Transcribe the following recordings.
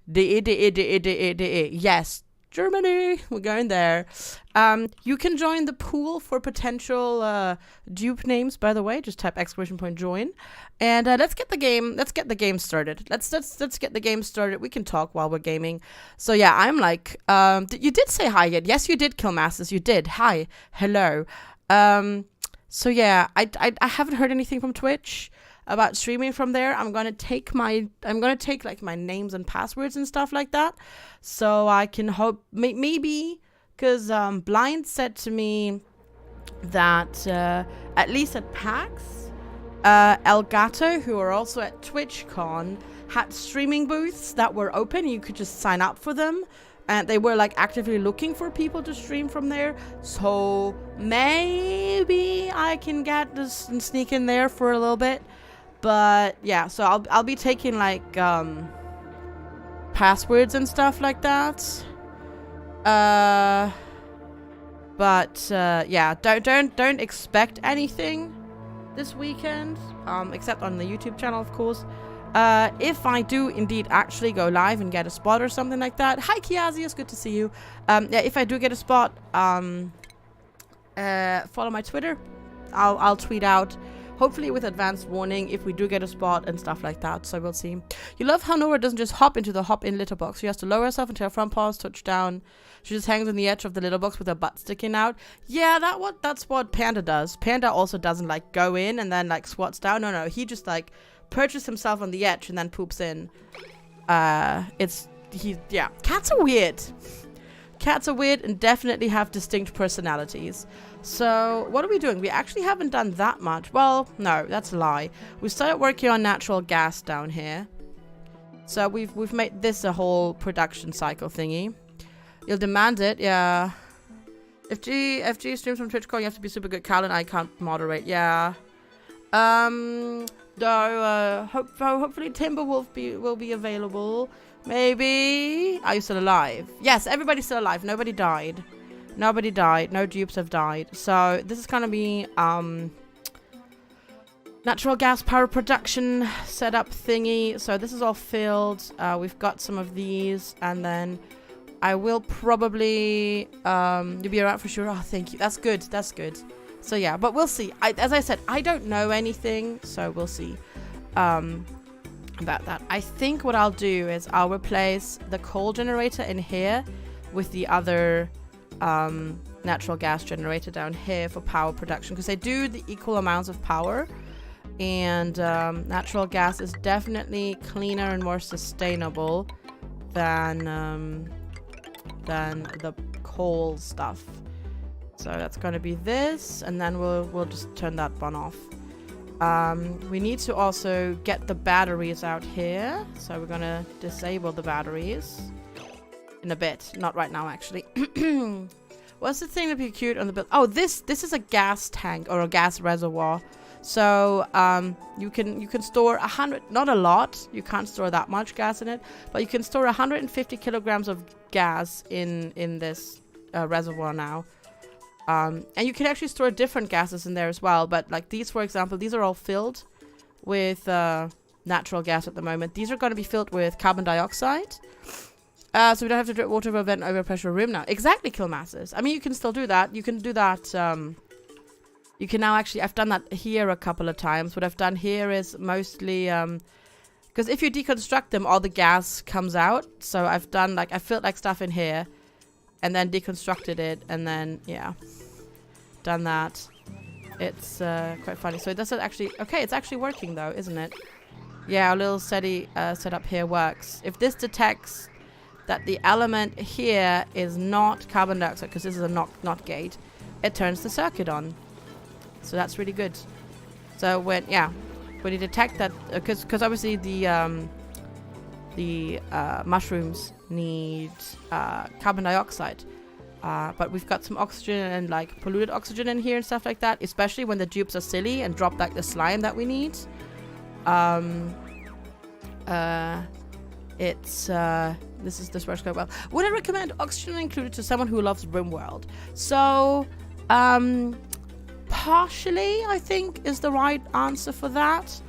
Yes, Germany. We're going there. You can join the pool for potential dupe names. By the way, just type !join, and let's get the game. Let's get the game started. Let's get the game started. We can talk while we're gaming. So yeah, I'm like, you did say hi yet? Yes, you did, Killmasters. You did. Hi, hello. So yeah, I haven't heard anything from Twitch about streaming from there. I'm gonna take like my names and passwords and stuff like that, so I can hope maybe because Blind said to me that at least at PAX, Elgato, who are also at TwitchCon, had streaming booths that were open. You could just sign up for them, and they were like actively looking for people to stream from there. So maybe I can get this and sneak in there for a little bit. But yeah, so I'll be taking like passwords and stuff like that. But yeah, don't expect anything this weekend, except on the YouTube channel, of course. If I do indeed actually go live and get a spot or something like that. Hi Kiazius, good to see you. Yeah, if I do get a spot, follow my Twitter. I'll tweet out, hopefully with advanced warning, if we do get a spot and stuff like that. So we'll see. You love how Nora doesn't just hop into the hop-in litter box. She has to lower herself until her front paws touch down. She just hangs on the edge of the litter box with her butt sticking out. Yeah, that's what Panda does. Panda also doesn't like go in and then like squats down. No, he just like perches himself on the edge and then poops in. Yeah. Cats are weird. Cats are weird and definitely have distinct personalities. So what are we doing? We actually haven't done that much. Well, no, that's a lie. We started working on natural gas down here. So we've made this a whole production cycle thingy. You'll demand it, yeah. FG streams from TwitchCon, you have to be super good. Cal and I can't moderate, yeah. Though hopefully Timberwolf will be available. Maybe. Are you still alive? Yes, everybody's still alive. Nobody died. Nobody died. No dupes have died. So this is gonna be natural gas power production setup thingy. So this is all filled. We've got some of these, and then I will probably you'll be around for sure. Oh, thank you. That's good. That's good. So yeah, but we'll see. As I said, I don't know anything, so we'll see about that. I think what I'll do is I'll replace the coal generator in here with the other natural gas generator down here for power production, because they do the equal amounts of power, and natural gas is definitely cleaner and more sustainable than the coal stuff. So that's going to be this, and then we'll just turn that one off. We need to also get the batteries out here, so we're going to disable the batteries in a bit. Not right now, actually. What's the thing that would be cute on the build? Oh, this is a gas tank or a gas reservoir. So you can store 100, not a lot. You can't store that much gas in it, but you can store 150 kilograms of gas in this reservoir now. And you can actually store different gases in there as well. But like these, for example, these are all filled with natural gas at the moment. These are going to be filled with carbon dioxide. So we don't have to drip water over a vent over pressure room now. Exactly, kill masses. I mean, you can still do that. You can do that. You can now actually, I've done that here a couple of times. What I've done here is mostly, because if you deconstruct them, all the gas comes out. So I've done like, I filled like stuff in here and then deconstructed it, and then, yeah, done that. It's quite funny. So it doesn't actually, okay, it's actually working though, isn't it? Yeah, our little SETI setup here works. If this detects that the element here is not carbon dioxide, because this is a not gate, it turns the circuit on. So that's really good. So when you detect that, because obviously the mushrooms need carbon dioxide, but we've got some oxygen and like polluted oxygen in here and stuff like that, especially when the dupes are silly and drop like the slime that we need. This works quite well. Would I recommend Oxygen Included to someone who loves RimWorld? So partially, I think, is the right answer for that.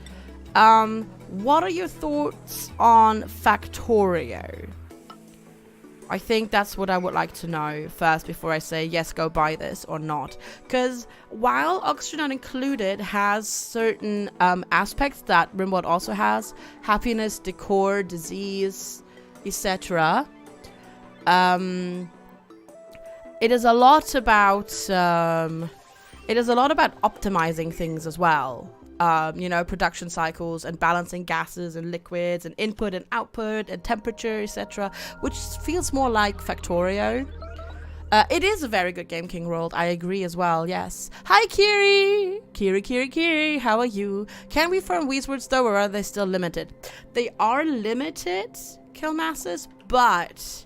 what are your thoughts on Factorio? I think that's what I would like to know first before I say yes, go buy this or not. Because while Oxygen Not Included has certain aspects that RimWorld also has, happiness, decor, disease, etc. It is a lot about optimizing things as well. You know, production cycles and balancing gases and liquids and input and output and temperature, etc., which feels more like Factorio. It is a very good game, King World. I agree as well, yes. Hi, Kiri! Kiri, how are you? Can we farm Weezwords though, or are they still limited? They are limited, kill masses, but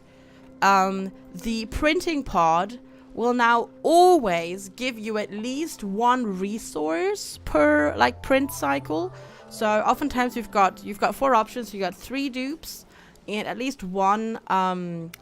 the printing pod will now always give you at least one resource per like print cycle. So oftentimes you've got 4 options. You got 3 dupes and at least one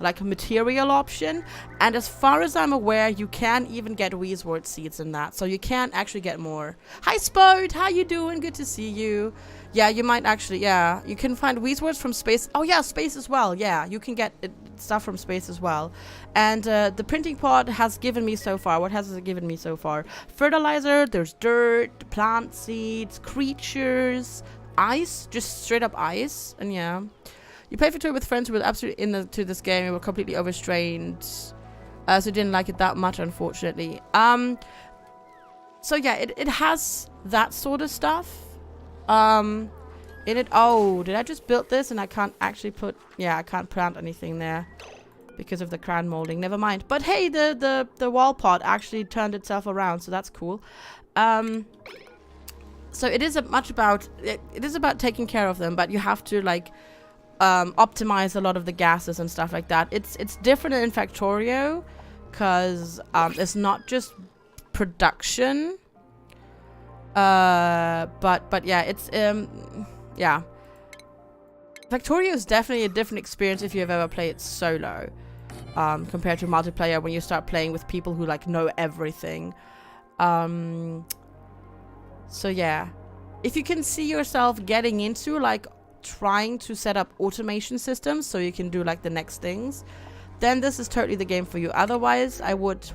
like material option. And as far as I'm aware, you can even get Weezword seeds in that. So you can actually get more. Hi Spode, how you doing? Good to see you. Yeah, you might actually, yeah. You can find Weezwords from space. Oh yeah, space as well. Yeah, you can get stuff from space as well. And the printing pod has given me so far. What has it given me so far? Fertilizer, there's dirt, plant seeds, creatures, ice, just straight up ice. And yeah. You play Victoria with friends who were absolutely into this game and were completely overstrained. So didn't like it that much, unfortunately. So yeah, it has that sort of stuff. In it. Oh, did I just build this and I can't actually put, yeah, I can't plant anything there because of the crown molding. Never mind. But hey, the wall pot actually turned itself around, so that's cool. So it is much about it is about taking care of them, but you have to like optimize a lot of the gases and stuff like that. It's different in Factorio because it's not just production. But yeah, it's yeah. Factorio is definitely a different experience if you've ever played solo, compared to multiplayer when you start playing with people who like know everything. So yeah, if you can see yourself getting into like trying to set up automation systems so you can do like the next things, then this is totally the game for you. Otherwise, I would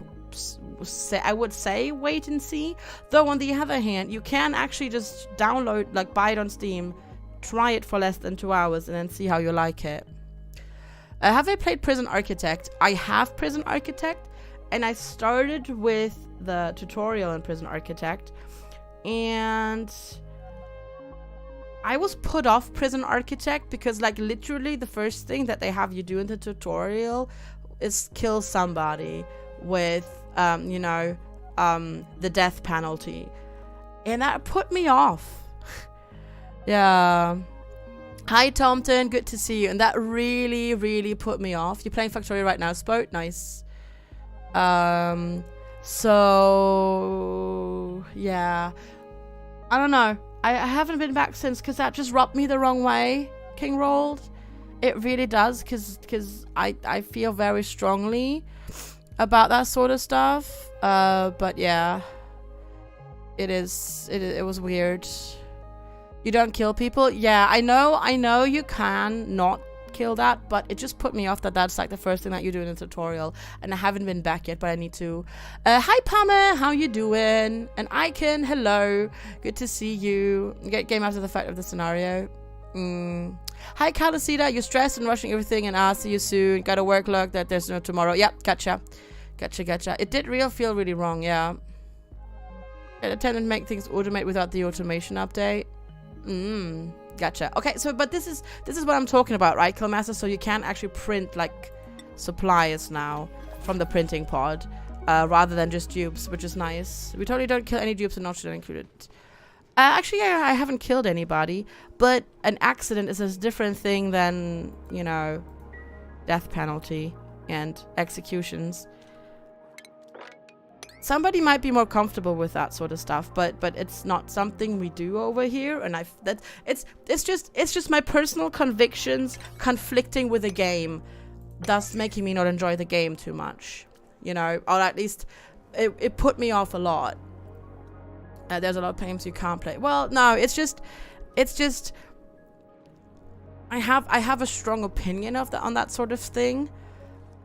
say wait and see. Though on the other hand, you can actually just download, like buy it on Steam, try it for less than 2 hours and then see how you like it. Have I played Prison Architect? I have Prison Architect, and I started with the tutorial in Prison Architect, and I was put off Prison Architect because like literally the first thing that they have you do in the tutorial is kill somebody with you know, the death penalty, and that put me off. Yeah. Hi Tomton, good to see you. And that really put me off. You're playing Factorio right now, Spote? Nice. So yeah, I don't know. I haven't been back since because that just rubbed me the wrong way, King Rolled. It really does, because I feel very strongly about that sort of stuff. But yeah, it was weird. You don't kill people? Yeah, I know you can not kill that, but it just put me off that that's like the first thing that you do in the tutorial, and I haven't been back yet, but I need to. Hi Palmer, how you doing? And Icon, hello, good to see you. Get game after the fact of the scenario. Hi Calicida, you're stressed and rushing everything, and I'll see you soon. Gotta work, look that there's no tomorrow. Yep, gotcha. It did feel really wrong, yeah. It attempted to make things automate without the automation update. Gotcha. Okay, so but this is what I'm talking about, right, Killmaster? So you can actually print like supplies now from the printing pod, rather than just dupes, which is nice. We totally don't kill any dupes and not included. Actually, yeah, I haven't killed anybody, but an accident is a different thing than, you know, death penalty and executions. Somebody might be more comfortable with that sort of stuff, but it's not something we do over here, and it's just my personal convictions conflicting with the game, thus making me not enjoy the game too much, you know, or at least it put me off a lot. There's a lot of games you can't play. Well, no, it's just I have a strong opinion of on that sort of thing,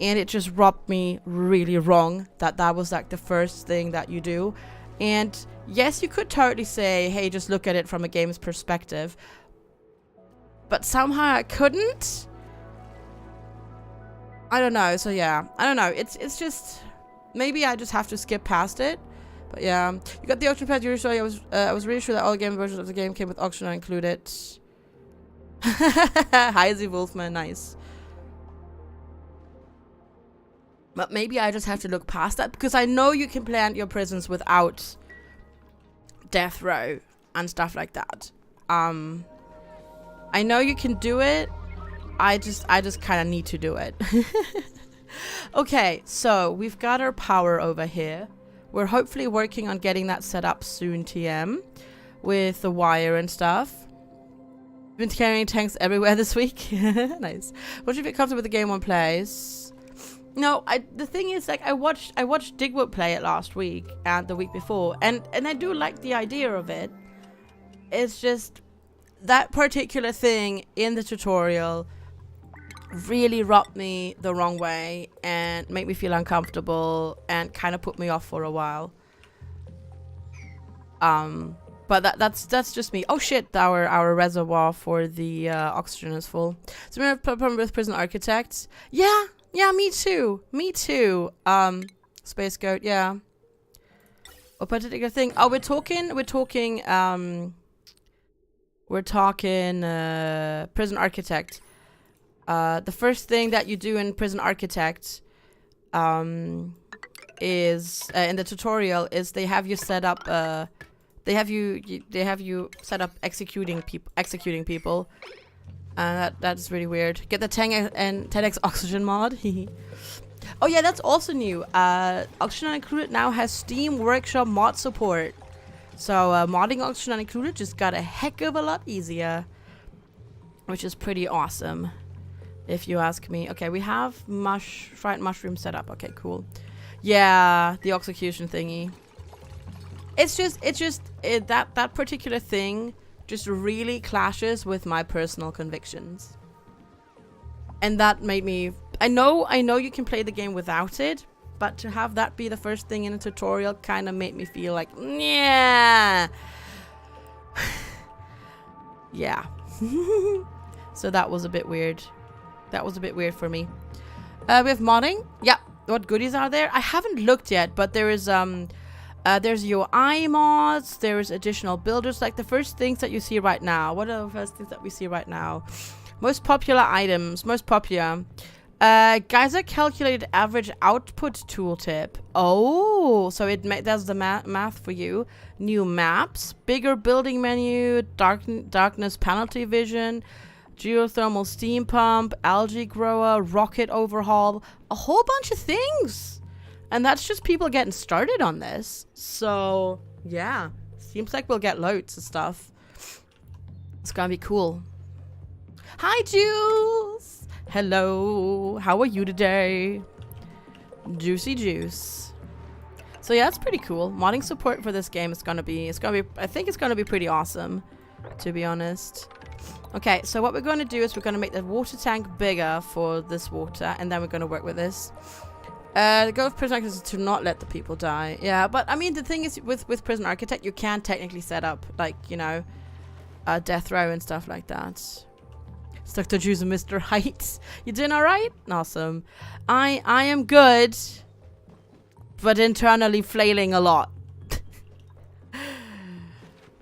and it just rubbed me really wrong that was like the first thing that you do. And yes, you could totally say, hey, just look at it from a game's perspective, but somehow I couldn't. I don't know. So yeah, I don't know. It's just, maybe I just have to skip past it. But yeah, you got the auction pad. You're sure? I was really sure that all game versions of the game came with auction included. Hi, Z Wolfman. Nice. But maybe I just have to look past that, because I know you can plant your prisons without death row and stuff like that. I know you can do it. I just kind of need to do it. Okay, so we've got our power over here. We're hopefully working on getting that set up soon, TM, with the wire and stuff. Been carrying tanks everywhere this week. Nice. What do you feel comfortable with the game one plays? No, the thing is, like, I watched Digwood play it last week and the week before, and I do like the idea of it. It's just that particular thing in the tutorial really rubbed me the wrong way and made me feel uncomfortable and kind of put me off for a while. But that's just me. Oh shit, our reservoir for the oxygen is full. So we have a problem with prison architects. Yeah, me too. Space Goat, yeah. A particular thing. Oh, we're talking prison architect. The first thing that you do in prison architect is in the tutorial is they have you set up they have you set up executing people. That's really weird. Get the 10x oxygen mod. Oh yeah, that's also new. Oxygen Included now has Steam Workshop mod support. So modding Oxygen Included just got a heck of a lot easier, which is pretty awesome, if you ask me. Okay, we have fried mushroom set up. Okay, cool. Yeah, the execution thingy. It's just that particular thing just really clashes with my personal convictions, and that made me. I know you can play the game without it, but to have that be the first thing in a tutorial kind of made me feel like, yeah. Yeah. So that was a bit weird. That was a bit weird for me. We have modding. Yeah. What goodies are there? I haven't looked yet, but there is there's UI mods. There's additional builders. Like the first things that you see right now. What are the first things that we see right now? Most popular items. Most popular. Geyser calculated average output tooltip. Oh, so it does the math for you. New maps, bigger building menu, darkness penalty vision, geothermal steam pump, algae grower, rocket overhaul, a whole bunch of things. And that's just people getting started on this. So yeah, seems like we'll get loads of stuff. It's gonna be cool. Hi, Jules. Hello, how are you today? Juicy juice. So yeah, it's pretty cool. Modding support for this game is gonna be I think it's gonna be pretty awesome, to be honest. Okay, so what we're gonna do is we're gonna make the water tank bigger for this water, and then we're gonna work with this. The goal of Prison Architect is to not let the people die. Yeah, but I mean the thing is with Prison Architect you can technically set up, like, you know, death row and stuff like that. Stuck to Jews and Mr. Heights. You doing alright? Awesome. I am good, but internally flailing a lot.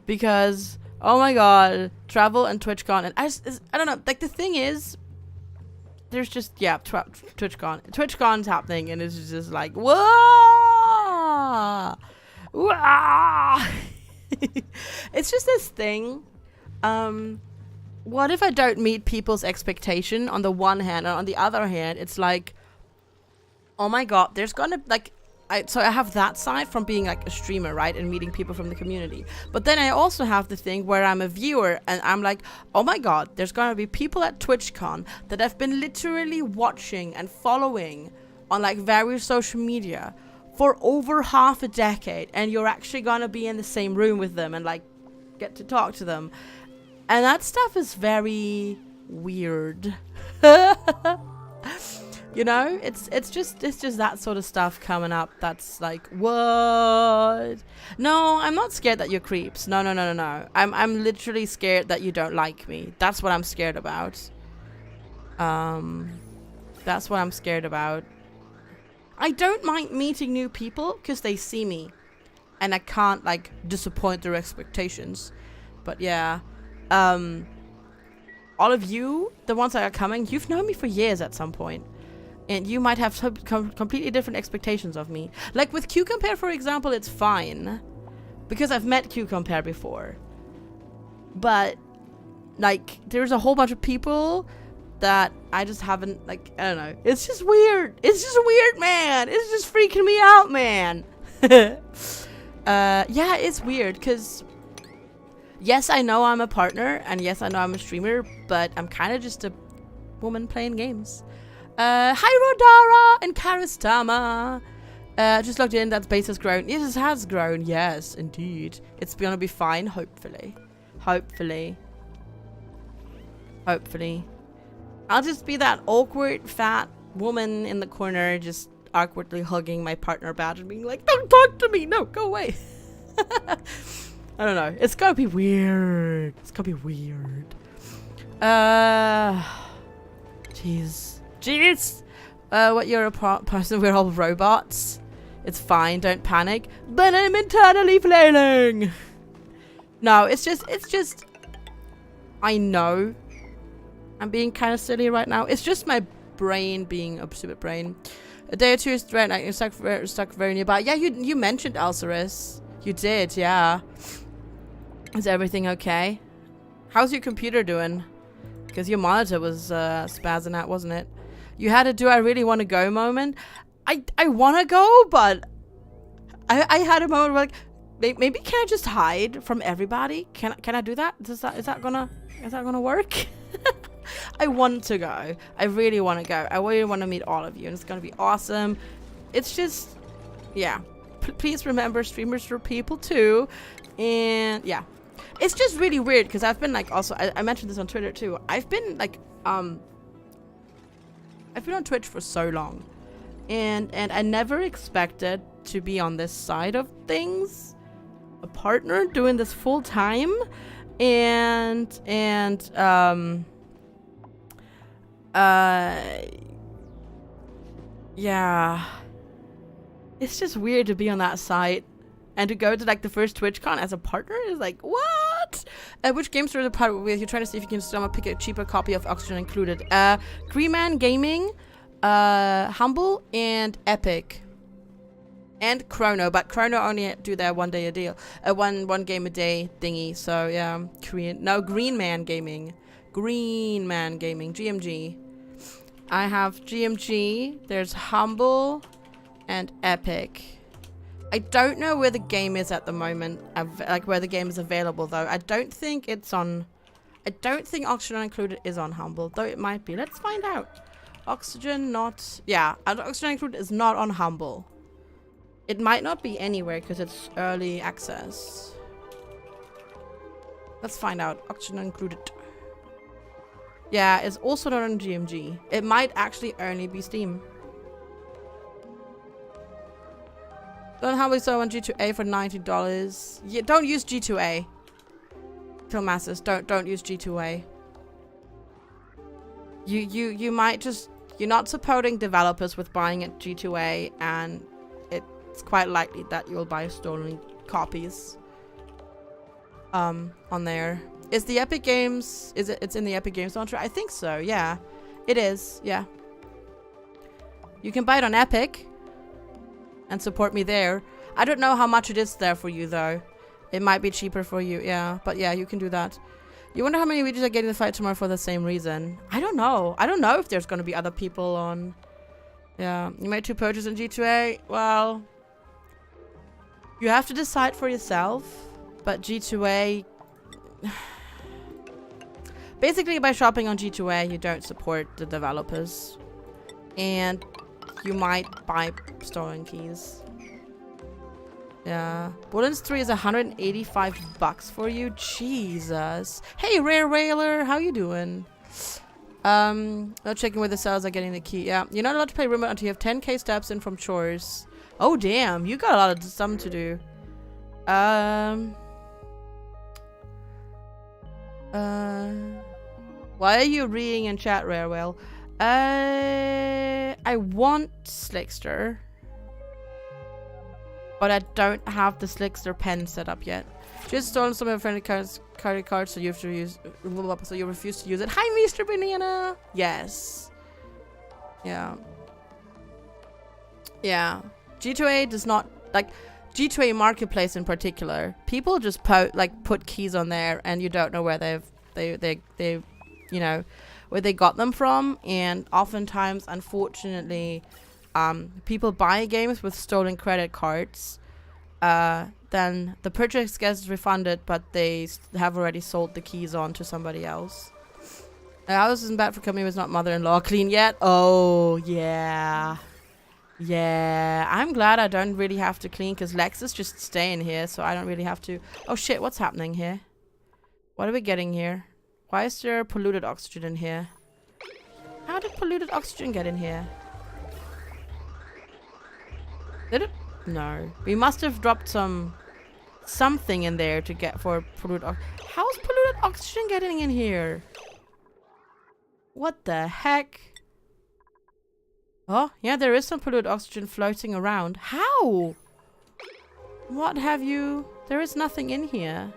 Because, oh my god, travel and TwitchCon, and I don't know, like the thing is, there's just, yeah, TwitchCon's happening, and it's just like, whoa! Wah! It's just this thing, what if I don't meet people's expectation on the one hand, and on the other hand, it's like, oh my god, there's gonna, like, so I have that side from being like a streamer, right, and meeting people from the community. But then I also have the thing where I'm a viewer, and I'm like, oh my god, there's gonna be people at TwitchCon that I've been literally watching and following on like various social media for over half a decade, and you're actually gonna be in the same room with them and like get to talk to them. And that stuff is very weird. You know, it's just that sort of stuff coming up that's like, what? No, I'm not scared that you're creeps. No. I'm literally scared that you don't like me. That's what I'm scared about. That's what I'm scared about. I don't mind meeting new people because they see me and I can't like disappoint their expectations. But yeah, all of you, the ones that are coming, you've known me for years at some point. And you might have completely different expectations of me. Like with QCompare, for example, it's fine. Because I've met QCompare before. But, like, there's a whole bunch of people that I just haven't, like, I don't know. It's just weird. It's just weird, man. It's just freaking me out, man. Yeah, it's weird. Because, yes, I know I'm a partner. And yes, I know I'm a streamer. But I'm kind of just a woman playing games. Hi Rodara and Karistama. Just logged in, that base has grown. Yes, it has grown. Yes, indeed. It's gonna be fine, hopefully. Hopefully. I'll just be that awkward, fat woman in the corner, just awkwardly hugging my partner badge and being like, don't talk to me! No, go away! I don't know. It's gonna be weird. Jeez. What, you're a person, we're all robots. It's fine, don't panic. But I'm internally flailing. No, it's just, I know I'm being kind of silly right now. It's just my brain being a stupid brain. A day or two is threat, like, stuck very nearby. Yeah, you mentioned Alcerus. You did, yeah. Is everything okay? How's your computer doing? Because your monitor was spazzing out, wasn't it? You had a do I really want to go moment. I want to go, but I had a moment where like maybe can I just hide from everybody? Can I do that? Is that gonna work? I want to go. I really want to go. I really want to meet all of you, and it's gonna be awesome. It's just, yeah. Please remember, streamers are people too, and yeah. It's just really weird because I've been like, also I mentioned this on Twitter too. I've been like I've been on Twitch for so long, and I never expected to be on this side of things, a partner doing this full time, and yeah, it's just weird to be on that side. And to go to like the first TwitchCon as a partner is like, what? Which games are the part with? You're trying to see if you can somehow pick a cheaper copy of Oxygen Included. Green Man Gaming, Humble, and Epic. And Chrono, but Chrono only do their 1 day a deal. One game a day thingy. So yeah, Green Man Gaming. GMG. I have GMG, there's Humble, and Epic. I don't know where the game is at the moment, like where the game is available though. I don't think Oxygen Included is on Humble, though it might be. Let's find out. Oxygen Included is not on Humble. It might not be anywhere because it's early access. Let's find out. Oxygen Included. Yeah, it's also not on GMG. It might actually only be Steam. Don't have so on G2A for $90. Yeah, don't use G2A. Philmasses, don't use G2A. You might just, you're not supporting developers with buying at G2A, and it's quite likely that you'll buy stolen copies on there. Is the Epic Games, it's in the Epic Games launcher? I think so, yeah. It is, yeah. You can buy it on Epic and support me there. I don't know how much it is there for you though. It might be cheaper for you, yeah. But yeah, you can do that. You wonder how many regions are getting the fight tomorrow for the same reason. I don't know. I don't know if there's gonna be other people on. Yeah, you made 2 purchases in G2A. Well, you have to decide for yourself. But G2A, basically by shopping on G2A, you don't support the developers, and you might buy stolen keys. Yeah. Borderlands 3 is $185 for you? Jesus. Hey, Rare Railer, how you doing? Not checking where the cells are getting the key. Yeah, you're not allowed to play remote until you have 10k steps in from chores. Oh damn, you got a lot of stuff to do. Why are you reading in chat, Rarewell? I want Slickster, but I don't have the Slickster pen set up yet. Just stolen some of your friendly credit cards, so you have to use. So you refuse to use it. Hi, Mr. Banana. Yes. Yeah. Yeah. G2A does not like G2A Marketplace in particular. People just put keys on there, and you don't know where they you know where they got them from, and oftentimes, unfortunately, people buy games with stolen credit cards. Then the purchase gets refunded, but they have already sold the keys on to somebody else. The house isn't bad for company, was not mother-in-law clean yet. Oh yeah, yeah. I'm glad I don't really have to clean, because Lex is just staying here, so I don't really have to. Oh shit, what's happening here? What are we getting here? Why is there polluted oxygen in here? How did polluted oxygen get in here? Did it? No. We must have dropped something in there to get for polluted oxygen. How's polluted oxygen getting in here? What the heck? Oh, yeah, there is some polluted oxygen floating around. How? What have you... There is nothing in here.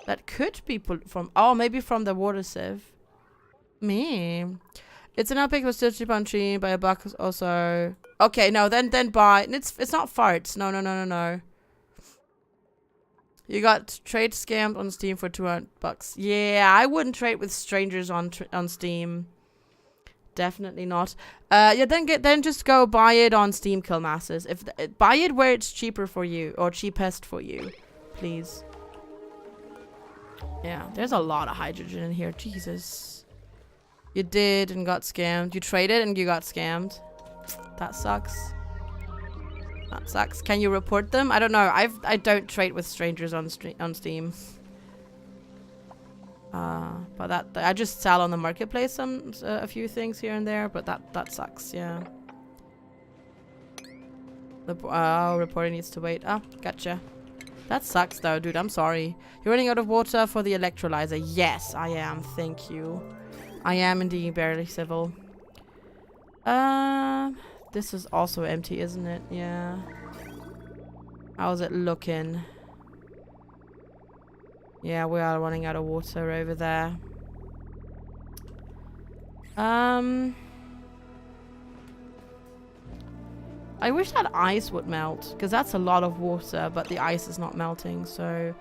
That could be from... Oh, maybe from the water sieve. Me. It's an epic, but still cheap on tree by a buck also. Okay, no, then buy. It's not farts. No. You got trade scammed on Steam for $200. Yeah, I wouldn't trade with strangers on Steam. Definitely not. Yeah, then just go buy it on Steam Kill Masters. Buy it where it's cheaper for you or cheapest for you, please. Yeah, there's a lot of hydrogen in here. Jesus. You did and got scammed. You traded and you got scammed. That sucks. That sucks. Can you report them? I don't know. I don't trade with strangers on Steam. But that I just sell on the marketplace a few things here and there. But that sucks. Yeah. The reporting needs to wait. Oh, gotcha. That sucks though, dude. I'm sorry. You're running out of water for the electrolyzer. Yes, I am. Thank you. I am indeed barely civil. This is also empty, isn't it? Yeah. How's it looking? Yeah, we are running out of water over there. I wish that ice would melt, because that's a lot of water, but the ice is not melting. So,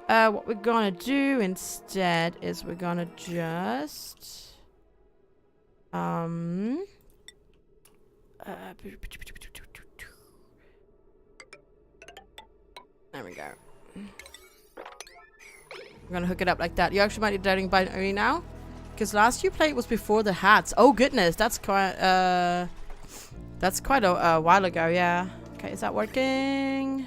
what we're gonna do instead is we're gonna just... there we go. We're gonna hook it up like that. You actually might be doubting binary now, because last you played was before the hats. Oh goodness, that's quite a while ago. Yeah. Okay, is that working?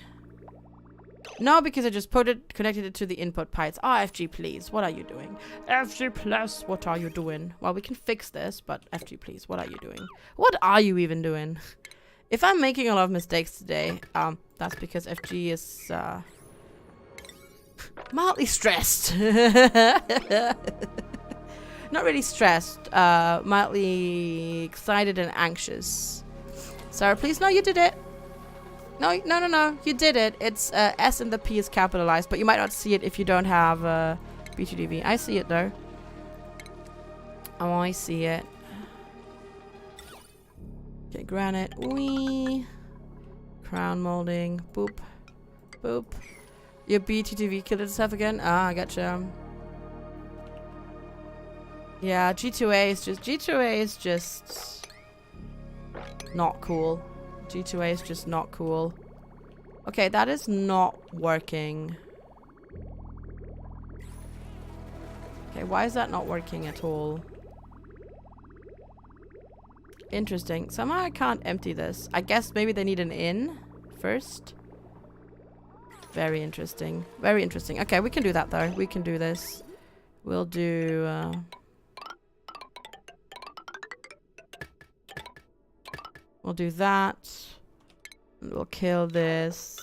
No, because I just connected it to the input pipes. Oh, FG, please. What are you doing? FG plus, what are you doing? Well, we can fix this, but FG, please, what are you doing? What are you even doing? If I'm making a lot of mistakes today, that's because FG is, mildly stressed. Not really stressed, mildly excited and anxious. Sarah, please, no, you did it. No, you did it. It's S and the P is capitalized, but you might not see it if you don't have B2DV. I see it though. Oh, I see it. Okay, granite. Wee. Crown molding. Boop. Boop. Your B2DV killed itself again? Ah, I gotcha. Yeah, G2A is just not cool. G2A is just not cool. Okay, that is not working. Okay, why is that not working at all? Interesting. Somehow I can't empty this. I guess maybe they need an in first. Very interesting. Very interesting. Okay, we can do that though. We can do this. We'll do... We'll do that. And we'll kill this.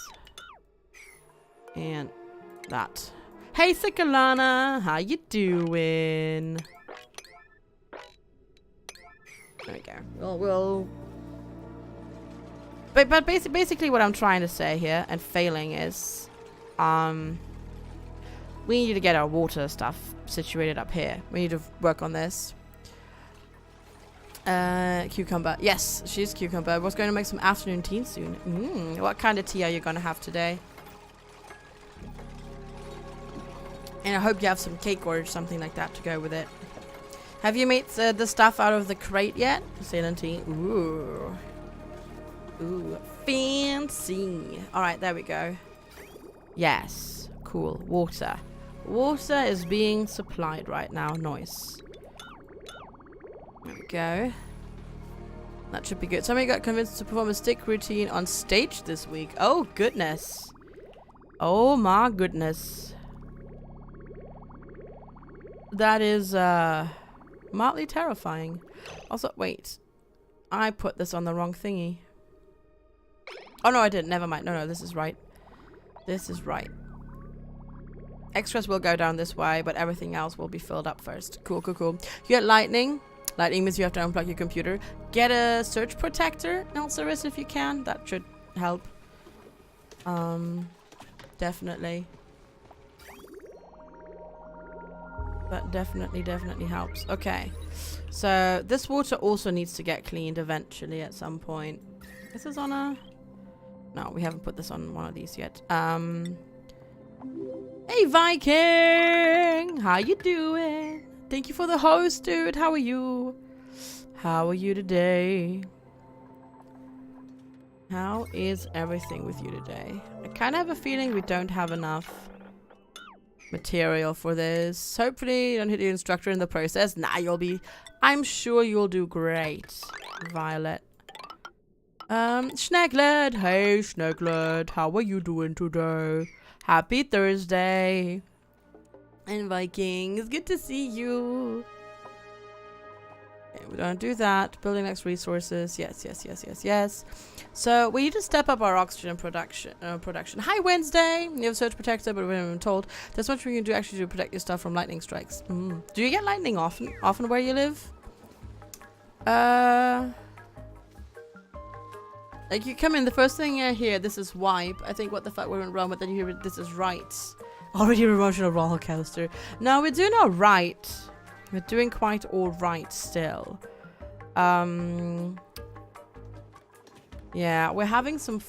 And that. Hey, Sikalana! How you doing? There we go. But basically what I'm trying to say here, and failing, is... we need to get our water stuff situated up here. We need to work on this. Cucumber. Yes, she's cucumber. We're going to make some afternoon tea soon. What kind of tea are you going to have today? And I hope you have some cake or something like that to go with it. Have you made the stuff out of the crate yet? Ceylon tea. Ooh. Ooh. Fancy. Alright, there we go. Yes. Cool. Water. Water is being supplied right now. Nice. There we go. That should be good. Somebody got convinced to perform a stick routine on stage this week. Oh, goodness. Oh, my goodness. That is, mildly terrifying. Also, wait. I put this on the wrong thingy. Oh, no, I didn't. Never mind. No, this is right. This is right. Extras will go down this way, but everything else will be filled up first. Cool, cool, cool. You get lightning. Lightning means you have to unplug your computer. Get a surge protector, Inlcuded, if you can. That should help. Definitely. That definitely helps. Okay. So, this water also needs to get cleaned eventually at some point. This is on a... No, we haven't put this on one of these yet. Hey, Viking! How you doing? Thank you for the host, dude. How are you? How are you today? How is everything with you today? I kind of have a feeling we don't have enough material for this. Hopefully you don't hit the instructor in the process. Nah, you'll be... I'm sure you'll do great, Violet. Schnegled. Hey, Schnegled. How are you doing today? Happy Thursday. And Viking, it's good to see you. Okay, we're gonna do that. Building next resources. Yes. So we need to step up our oxygen production. Hi, Wednesday. You have a surge protector, but we haven't been told. There's much we can do actually to protect your stuff from lightning strikes. Do you get lightning often where you live? Like you come in, the first thing I hear, this is wipe. I think what the fuck went wrong, but then you hear this is right. Already emotional roller coaster. No, we're doing alright. We're doing quite alright still. Yeah, we're having some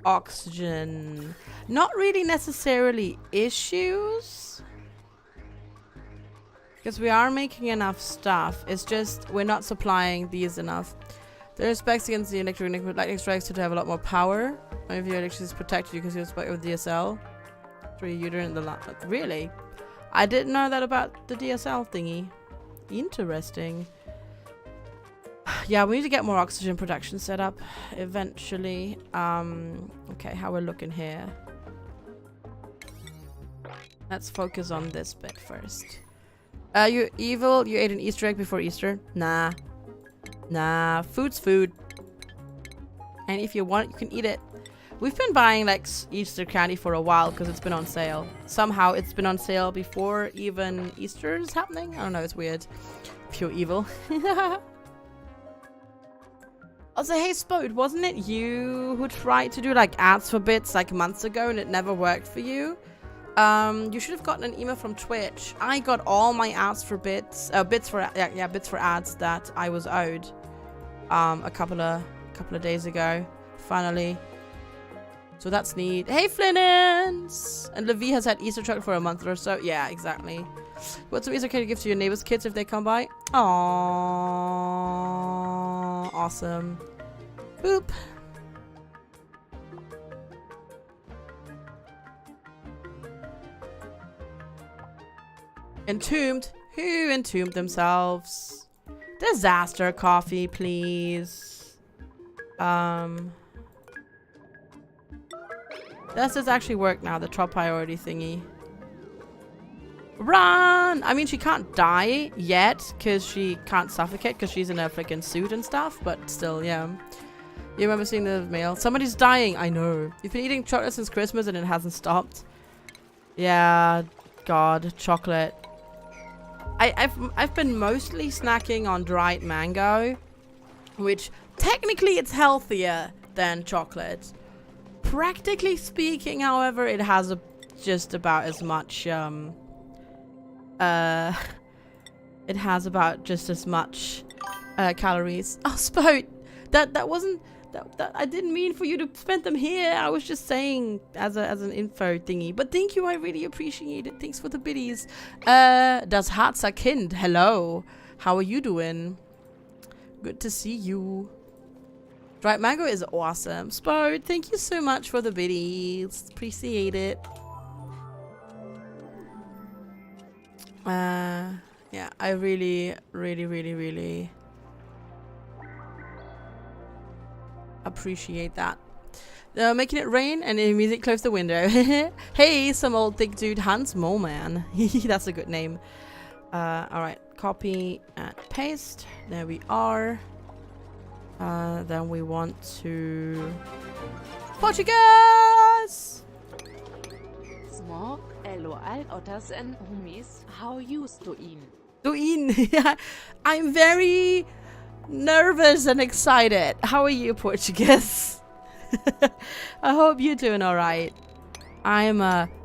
oxygen. Not really necessarily issues. Because we are making enough stuff. It's just we're not supplying these enough. There are specs against the lightning strikes to have a lot more power. If your electricity is protected, you can see spec with DSL. Through your uterine in the lot. Really? I didn't know that about the DSL thingy. Interesting. Yeah, we need to get more oxygen production set up eventually. Okay, how we're looking here. Let's focus on this bit first. You evil? You ate an Easter egg before Easter? Nah. Nah, food's food. And if you want, you can eat it. We've been buying like Easter candy for a while because it's been on sale. Somehow it's been on sale before even Easter is happening. I don't know, it's weird. Pure evil. Also, hey Spode, wasn't it you who tried to do like ads for bits like months ago and it never worked for you? You should have gotten an email from Twitch. I got all my ads for bits for ads that I was owed a couple of days ago. Finally. So that's neat. Hey Flinnins! And Levi has had Easter chocolate for a month or so. Yeah, exactly. What's some Easter candy to give to your neighbors' kids if they come by? Aww. Awesome. Boop. Entombed? Who entombed themselves? Disaster coffee, please. Does this actually work now, the top priority thingy? Run! I mean, she can't die yet because she can't suffocate because she's in a freaking suit and stuff, but still, yeah. You remember seeing the mail? Somebody's dying. I know. You've been eating chocolate since Christmas and it hasn't stopped. Yeah, God, chocolate. I've been mostly snacking on dried mango, which technically it's healthier than chocolate. Practically speaking, however, it has just about as much it has about just as much calories. Oh, Spout, that wasn't that I didn't mean for you to spend them here. I was just saying as an info thingy. But thank you, I really appreciate it. Thanks for the biddies. Das Harzer Kind, hello. How are you doing? Good to see you. Dried mango is awesome. Spout, thank you so much for the biddies. Appreciate it. Yeah, I really appreciate that. Making it rain and immediately close the window. Hey, some old thick dude, Hans Moleman. That's a good name. Alright, copy and paste. There we are. Then we want to... Portuguese! Smog, LOL, otters and homies, how used to in? I'm very nervous and excited. How are you, Portuguese? I hope you're doing alright. I'm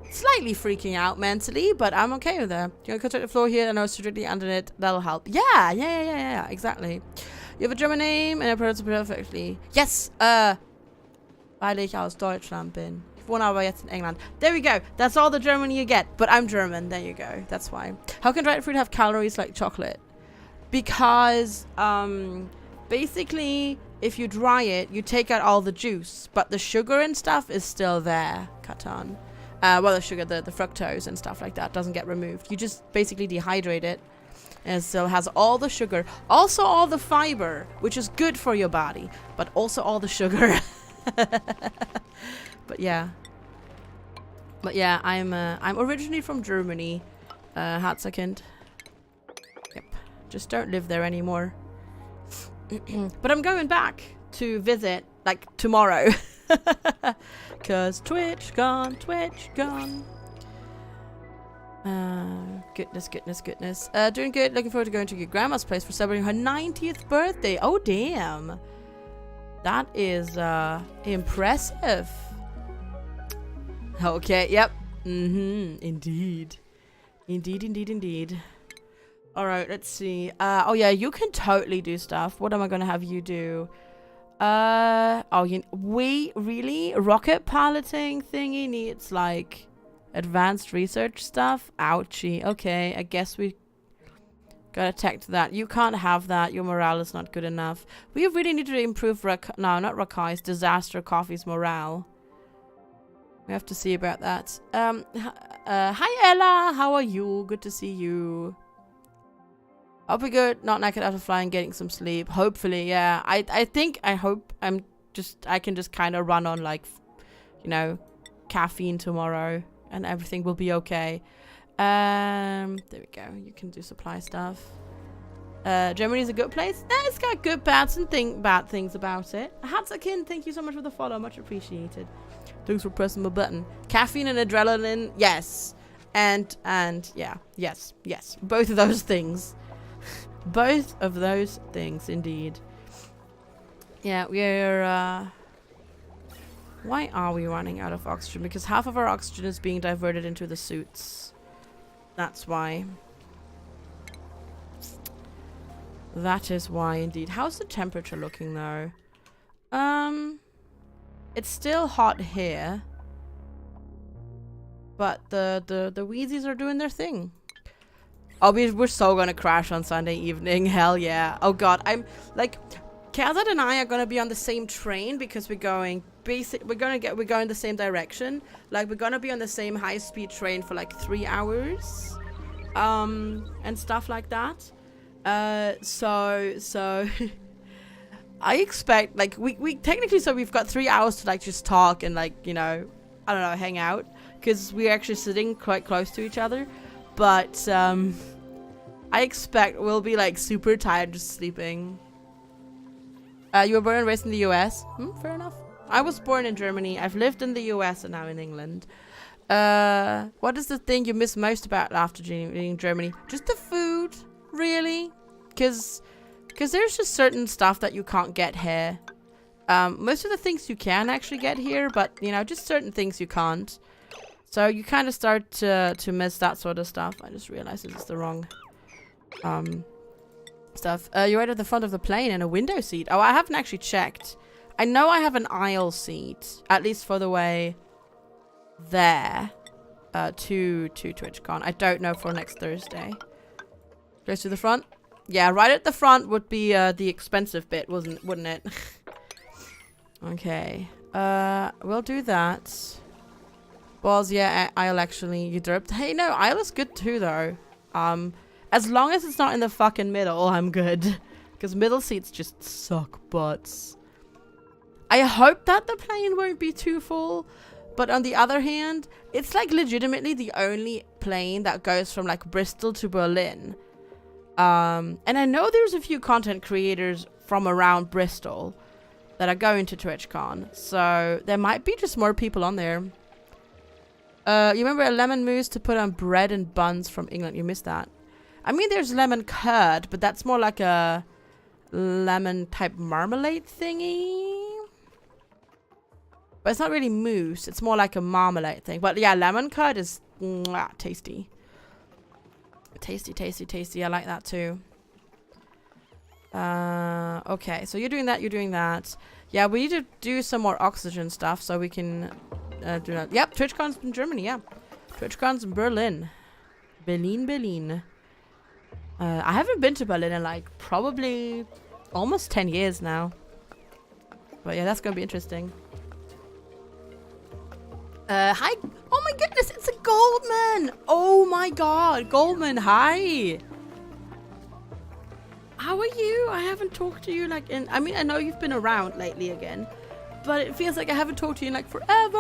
slightly freaking out mentally, but I'm okay with that. You want to construct the floor here and I was strictly under it. That'll help. Yeah, exactly. You have a German name and I pronounce it perfectly. Yes, weil ich aus Deutschland bin. Ich wohne aber jetzt in England. There we go. That's all the German you get. But I'm German. There you go. That's why. How can dried fruit have calories like chocolate? Because, basically, if you dry it, you take out all the juice. But the sugar and stuff is still there, Katan. Well, the sugar, the fructose and stuff like that doesn't get removed. You just basically dehydrate it. And it still has all the sugar. Also all the fiber, which is good for your body. But also all the sugar. But yeah, I'm originally from Germany, Harzer Kind. Yep, just don't live there anymore. But I'm going back to visit like tomorrow, cause Twitch gone. Goodness. Doing good. Looking forward to going to your grandma's place for celebrating her 90th birthday. Oh damn, that is impressive. Okay, yep. Indeed. Alright, let's see. Oh yeah, you can totally do stuff. What am I gonna have you do? Really? Rocket piloting thingy needs, like, advanced research stuff? Ouchie. Okay, I guess we gotta tech to that. You can't have that. Your morale is not good enough. We really need to improve not Rakai's Disaster Coffee's morale. We have to see about that. Hi Ella, how are you? Good to see you. I'll be good. Not naked after flying, getting some sleep. Hopefully, yeah. I hope I can just kind of run on, like, you know, caffeine tomorrow and everything will be okay. There we go. You can do supply stuff. Germany's a good place. It's got good bad things about it. Hatsakin, thank you so much for the follow. Much appreciated. Thanks for pressing my button. Caffeine and adrenaline, yes. And yeah, yes. Both of those things. Both of those things, indeed. Yeah, we're, why are we running out of oxygen? Because half of our oxygen is being diverted into the suits. That's why. That is why, indeed. How's the temperature looking, though? It's still hot here. But the Wheezies are doing their thing. Oh, we're so gonna crash on Sunday evening. Hell yeah. Oh god, I'm like, Kazad and I are gonna be on the same train because we're going the same direction. Like, we're gonna be on the same high-speed train for like 3 hours. And stuff like that. So I expect, like, we technically, so we've got 3 hours to, like, just talk and, like, you know, I don't know, hang out, because we're actually sitting quite close to each other. But I expect we'll be like super tired just sleeping. You were born and raised in the US? Fair enough. I was born in Germany. I've lived in the US and now in England. What is the thing you miss most about after leaving Germany? Just the food, really. Because there's just certain stuff that you can't get here. Most of the things you can actually get here, but, you know, just certain things you can't. So you kind of start to miss that sort of stuff. I just realized this is the wrong stuff. You're right at the front of the plane in a window seat. Oh, I haven't actually checked. I know I have an aisle seat, at least for the way there to TwitchCon. I don't know for next Thursday. Goes to the front. Yeah, right at the front would be the expensive bit, wouldn't it? Okay. We'll do that. Balls, yeah, aisle actually. You derped. Hey, no, aisle is good too, though. As long as it's not in the fucking middle, I'm good. Because middle seats just suck butts. I hope that the plane won't be too full. But on the other hand, it's like legitimately the only plane that goes from like Bristol to Berlin. And I know there's a few content creators from around Bristol that are going to TwitchCon. So there might be just more people on there. You remember a lemon mousse to put on bread and buns from England? You missed that. I mean, there's lemon curd, but that's more like a lemon type marmalade thingy. But it's not really mousse. It's more like a marmalade thing. But yeah, lemon curd is tasty. Tasty, tasty, tasty. I like that too. Okay, so you're doing that. You're doing that. Yeah, we need to do some more oxygen stuff so we can do that. Yep, TwitchCon's in Germany. Yeah, TwitchCon's in Berlin. Berlin. I haven't been to Berlin in like probably almost 10 years now. But yeah, that's gonna be interesting. Hi. Oh my goodness, it's a Goldman. Oh my god, Goldman, hi. How are you? I haven't talked to you like in... I mean, I know you've been around lately again. But it feels like I haven't talked to you in like forever.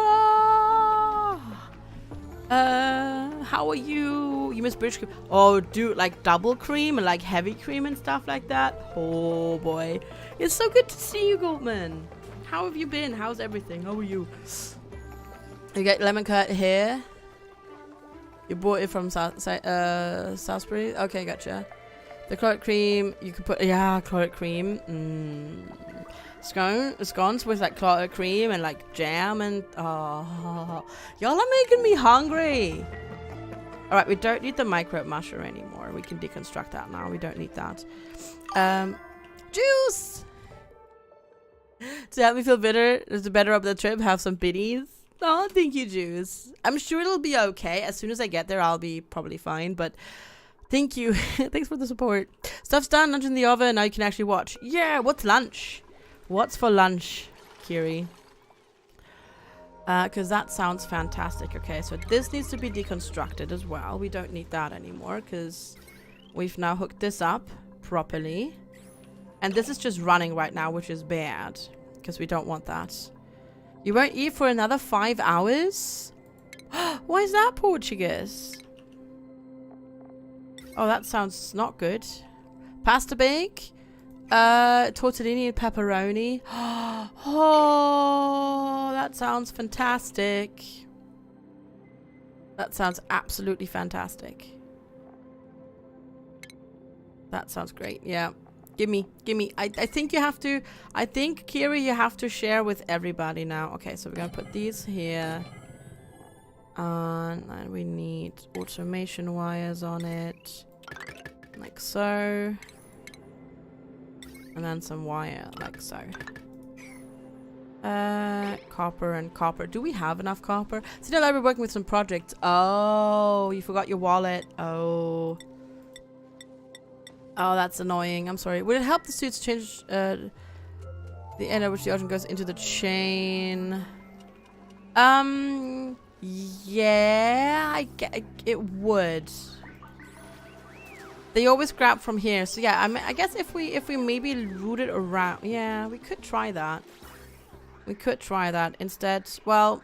How are you? You miss British cream. Oh, dude, like double cream and like heavy cream and stuff like that. Oh boy. It's so good to see you, Goldman. How have you been? How's everything? How are you? You get lemon curd here. You bought it from Salisbury. Okay, gotcha. The claret cream, you could put, yeah, claret cream. Scones with like claret cream and like jam and, oh, y'all are making me hungry. All right, we don't need the micro musher anymore. We can deconstruct that now. We don't need that. Juice! To help me feel better up the trip, have some biddies. Oh, thank you, Juice. I'm sure it'll be okay. As soon as I get there, I'll be probably fine, but thank you. Thanks for the support. Stuff's done, lunch in the oven, now you can actually watch. Yeah, what's lunch? What's for lunch, Kiri? Because that sounds fantastic. Okay, so this needs to be deconstructed as well. We don't need that anymore because we've now hooked this up properly. And this is just running right now, which is bad because we don't want that. You won't eat for another 5 hours? Why is that Portuguese? Oh, that sounds not good. Pasta bake? Tortellini and pepperoni. Oh, that sounds fantastic. That sounds absolutely fantastic. That sounds great. Yeah. Gimme. I think you have to, I think, Kiri, you have to share with everybody now. Okay, so we're gonna put these here. And we need automation wires on it. Like so. And then some wire, like so. Copper and copper. Do we have enough copper? See, now we're working with some projects. Oh, you forgot your wallet. Oh. Oh, that's annoying. I'm sorry. Would it help the suits change the end at which the ocean goes into the chain? Yeah, it would. They always grab from here. So yeah, I guess if we maybe route it around, yeah, we could try that. We could try that instead. Well,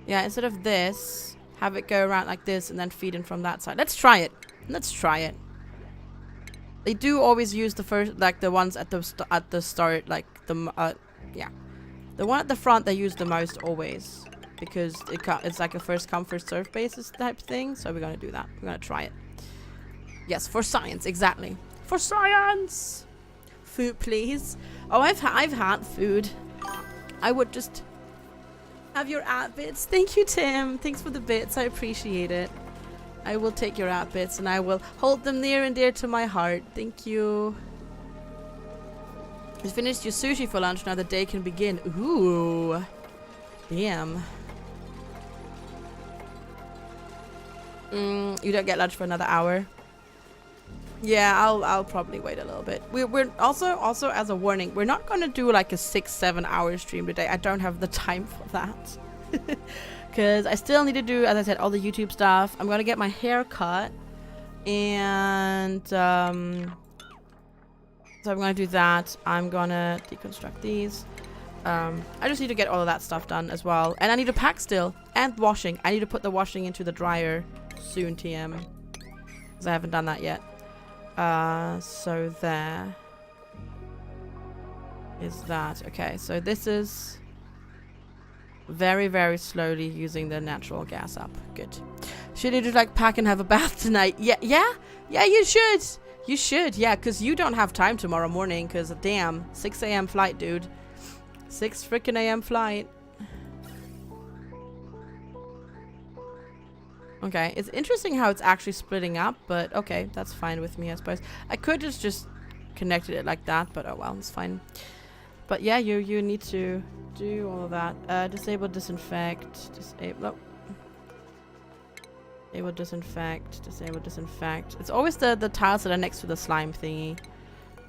yeah, instead of this, have it go around like this and then feed in from that side. Let's try it. Let's try it. They do always use the first, like the ones at the start, like the yeah, the one at the front they use the most always, because it's like a first come first serve basis type thing. So we're gonna do that. We're gonna try it. Yes, for science, exactly. For science. Food, please. Oh, I've had food. I would just have your ad bits. Thank you, Tim. Thanks for the bits. I appreciate it. I will take your ad bits and I will hold them near and dear to my heart. Thank you. You finished your sushi for lunch. Now the day can begin. Ooh. Damn. You don't get lunch for another hour. Yeah, I'll probably wait a little bit. We're also as a warning, we're not gonna do like a 6-7 hour stream today. I don't have the time for that. Because I still need to do, as I said, all the YouTube stuff. I'm gonna get my hair cut. And so I'm gonna do that. I'm gonna deconstruct these. I just need to get all of that stuff done as well. And I need to pack still. And washing. I need to put the washing into the dryer soon, TM. Because I haven't done that yet. So there is that. Okay, so this is very, very slowly using the natural gas up. Good. Should you just like pack and have a bath tonight? Yeah, you should. You should, yeah, because you don't have time tomorrow morning, because damn, 6 a.m. flight, dude. 6 freaking a.m. flight. Okay, it's interesting how it's actually splitting up, but okay, that's fine with me, I suppose. I could just connected it like that, but oh well, it's fine. But yeah, you need to do all of that. Disable disinfect, disable disinfect. It's always the tiles that are next to the slime thingy.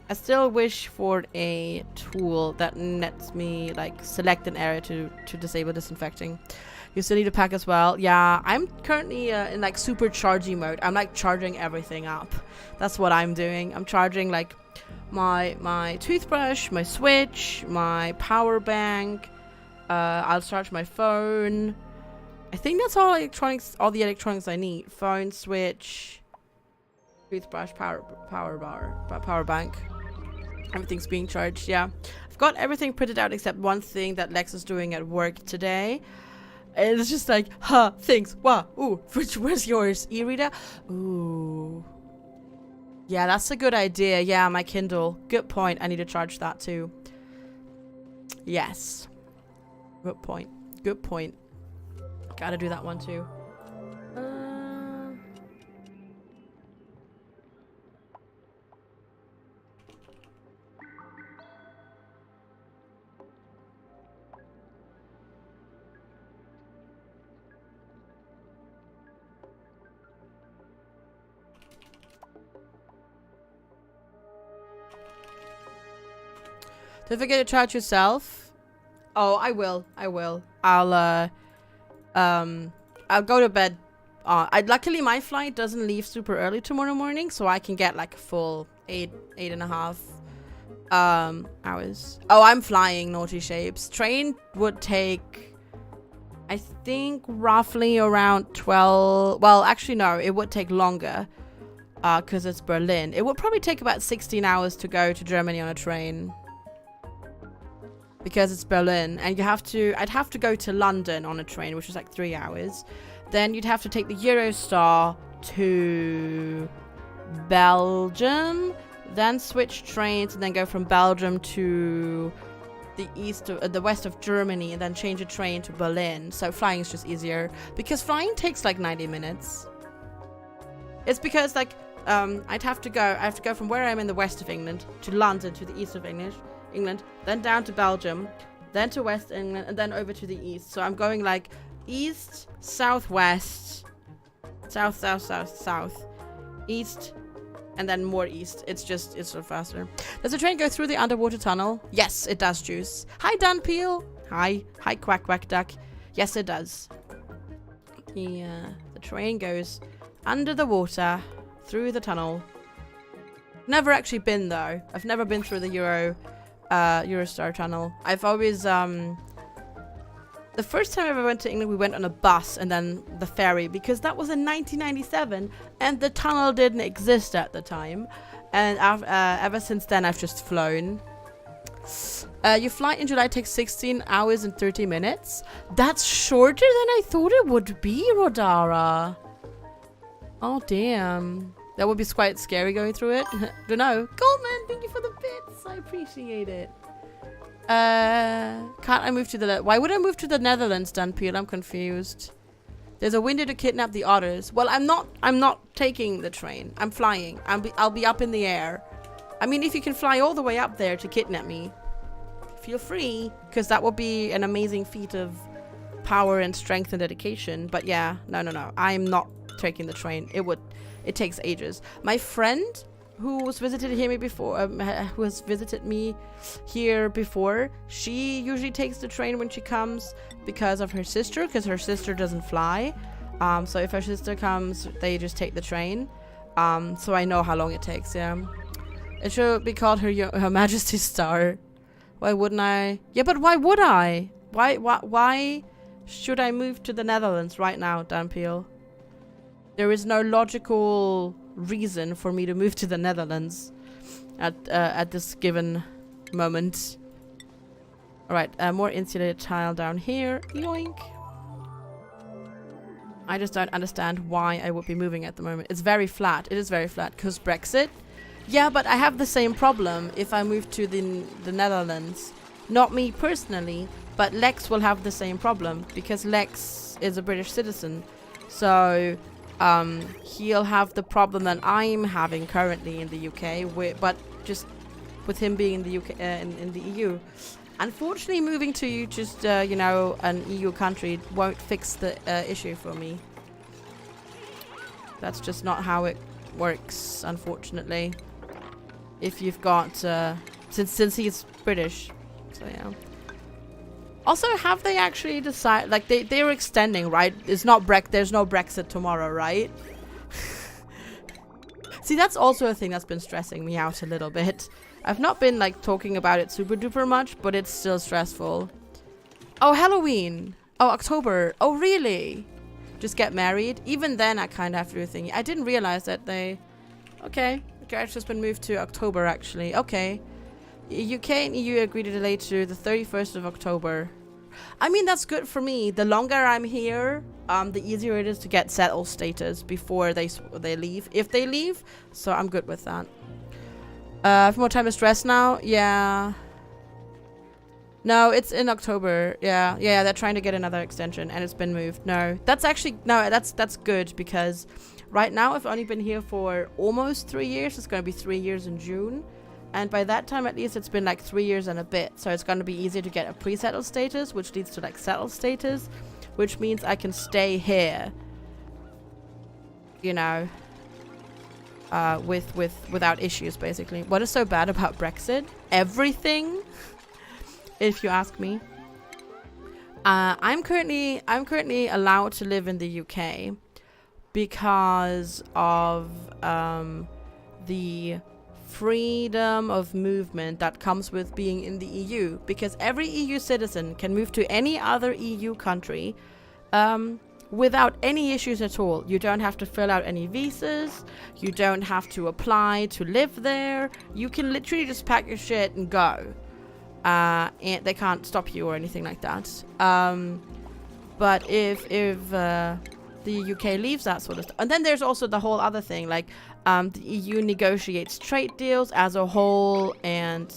I still wish for a tool that lets me like select an area to disable disinfecting. You still need to pack as well. Yeah, I'm currently in like super charging mode. I'm like charging everything up. That's what I'm doing. I'm charging like my toothbrush, my switch, my power bank. I'll charge my phone. I think that's all the electronics I need. Phone, switch, toothbrush, power bank. Everything's being charged, yeah. I've got everything printed out except one thing that Lex is doing at work today. And it's just like, huh, thanks, wow, ooh, where's yours? E-reader? Ooh. Yeah, that's a good idea. Yeah, my Kindle. Good point. I need to charge that too. Yes. Good point. Good point. Gotta do that one too. Don't forget to charge yourself. Oh, I will. I'll go to bed. Luckily my flight doesn't leave super early tomorrow morning, so I can get like a full 8.5 hours. Oh, I'm flying, naughty shapes. Train would take, I think, roughly around 12. Well, actually no, it would take longer because it's Berlin. It would probably take about 16 hours to go to Germany on a train. Because it's Berlin, and I'd have to go to London on a train, which is like 3 hours. Then you'd have to take the Eurostar to Belgium, then switch trains, and then go from Belgium to the west of Germany, and then change a train to Berlin. So flying is just easier, because flying takes like 90 minutes. It's because like I have to go from where I'm in the west of England to London to the east of England, then down to Belgium, then to West England, and then over to the east. So I'm going like east, southwest, south, east, and then more east. It's sort of faster. Does the train go through the underwater tunnel? Yes, it does, Juice. Hi, Dan Peel. Hi, Quack Duck. Yes, it does. The train goes under the water through the tunnel. Never actually been though. I've never been through the Eurostar tunnel. I've always The first time I ever went to England, we went on a bus and then the ferry, because that was in 1997 and the tunnel didn't exist at the time. And ever since then, I've just flown. Your flight in July takes 16 hours and 30 minutes. That's shorter than I thought it would be, Rodara. Oh, damn. That would be quite scary going through it. Don't know. Goldman, thank you for the bits. I appreciate it. Can't I move to the... Why would I move to the Netherlands, Dan Peel? I'm confused. There's a window to kidnap the otters. Well, I'm not taking the train. I'm flying. I'll be up in the air. I mean, if you can fly all the way up there to kidnap me, feel free. Because that would be an amazing feat of power and strength and dedication. But yeah, no. I'm not taking the train. It takes ages. My friend... who has visited me here before, she usually takes the train when she comes because of her sister, because her sister doesn't fly. So if her sister comes, they just take the train. So I know how long it takes. Yeah, it should be called Her Majesty's Star. Why wouldn't I? Yeah, but why would I? Why should I move to the Netherlands right now, Dan Peel? There is no logical reason for me to move to the Netherlands at this given moment. Alright, more insulated tile down here. Yoink. I just don't understand why I would be moving at the moment. It's very flat. It is very flat because Brexit. Yeah, but I have the same problem if I move to the Netherlands. Not me personally, but Lex will have the same problem because Lex is a British citizen. So... he'll have the problem that I'm having currently in the UK, but just with him being in the UK, in the EU. Unfortunately, moving to just you know, an EU country won't fix the issue for me. That's just not how it works, unfortunately. If you've got since he's British, so yeah. Also, have they actually decided, like, they're extending, right? It's not there's no Brexit tomorrow, right? See, that's also a thing that's been stressing me out a little bit. I've not been, like, talking about it super duper much, but it's still stressful. Oh, Halloween. Oh, October. Oh, really? Just get married? Even then, I kind of have to do a thing. I didn't realize that they... Okay. The carriage has been moved to October, actually. Okay. UK and EU agreed to delay to the 31st of October. I mean, that's good for me. The longer I'm here, the easier it is to get settled status before they leave. If they leave, so I'm good with that. I have more time to stress now. Yeah. No, it's in October. Yeah, they're trying to get another extension and it's been moved. No, that's actually... No, that's good because right now I've only been here for almost 3 years. It's going to be 3 years in June. And by that time, at least, it's been like 3 years and a bit. So it's going to be easier to get a pre-settled status, which leads to like settled status, which means I can stay here, you know, without issues, basically. What is so bad about Brexit? Everything, if you ask me. I'm currently allowed to live in the UK because of the freedom of movement that comes with being in the EU, because every EU citizen can move to any other EU country without any issues at all. You don't have to fill out any visas, you don't have to apply to live there, you can literally just pack your shit and go, and they can't stop you or anything like that. But if the UK leaves that sort of stuff, and then there's also the whole other thing, like the EU negotiates trade deals as a whole, and